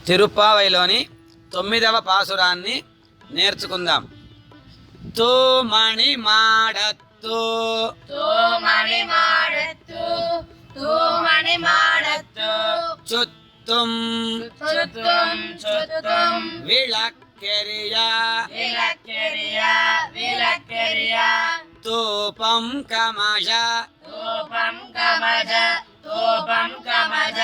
తిరుప్పావైలోని 9వ పాసురాన్ని నేర్చుకుందాం. తూమణి మాడత్తు తూమణి మాడత్తు తూమణి మాడత్తు ചുറ്റും ചുറ്റും ചുറ്റും വിളക്കെരിയ വിളക്കെരിയ വിളക്കെരിയ തൂപം കമശ തൂപം കമജ തൂപം കമജ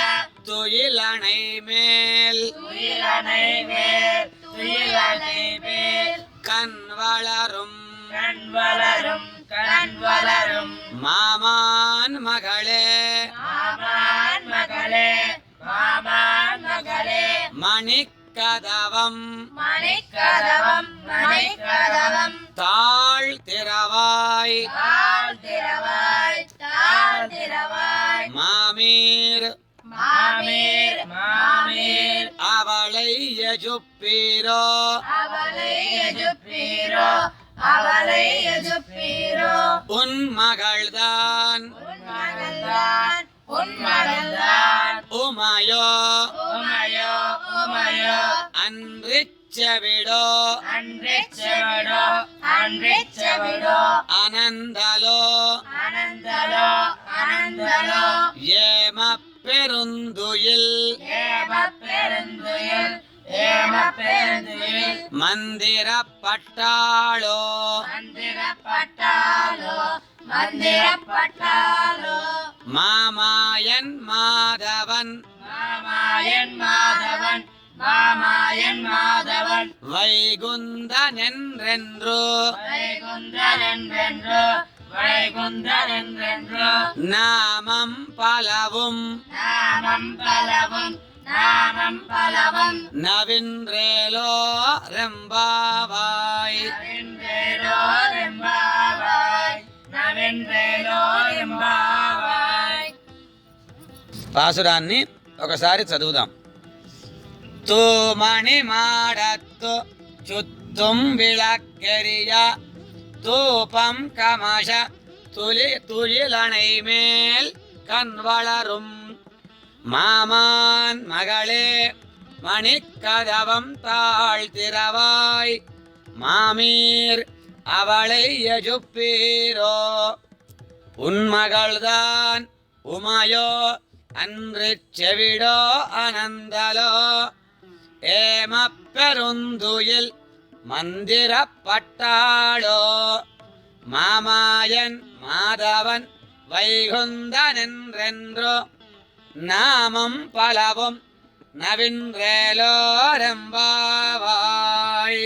തുയിലണൈ മേൽ തുയിലണை மேல் துயிலணை மேல் കൺവളരും கண் வளரும் கண் வளரும் മാമാൻ മകളെ மாமான் மகளே மாமான் மகளே മണിക്കദവം மணிக்கதவம் மணிக்கதவம் താഴ് തിറവായ് தாழ்திரவாய் தாழ்திரவாய் മാമീർ மாமீர் மாமீர் അവളை യജുപ്പീരോ அவளை எஜுப்பீரோ அவளை எஜுப்பீரோ ഉൻ മകൾதான் உன் மகள்தான் உன் மகள்தான் ഉമയോ உமையோ உமையோ അൻറിച്ചവിടോ அன்றிச்சவிடோ அன்றிச்சவிடோ അനന്തലോ அனந்தலோ அனந்தலோ ஏம பெருந்துயில் ஏம பெருந்துயில் ஏம பெருந்துயில் மந்திர பட்டாளோ மந்திரப்பட்டாலோ மந்திரப்பட்டாலோ மாமாயன் மாதவன் மாமாயன் மாதவன் மாமாயன் மாதவன் வைகுந்தனென்றென்று வைகுந்தனென்றென்று வைகுந்தனென்றென்று நாமம் பலவும் நாமம் பலவும் நாமம் பலவும் நவின்றேலோ ரெம்பாவாய் நவென்றேலோ ரெம்பாவாய் நவென்றேலோ ரெம்பாவாய். పాసురాన్ని ఒకసారి చదువుదాం. తూమణి మాడత్తు చుత్తుం విళక్కెరియ தூபம் கமஷ துயிலணை மேல் கண்வளரும் மாமான் மகளே மணிக்கதவம் தாழ்த்திரவாய் மாமீர் அவளை யஜுப்பீரோ உன் மகள்தான் உமையோ அன்று செவிடோ அனந்தலோ ஏம பெருந்துயில் மந்திர பட்டாளோ மாமாயன் மாதவன் வைகுந்தனென்றென்றோ நாமம் பலவும் நவின்றேலோ ரெம்பாவாய்.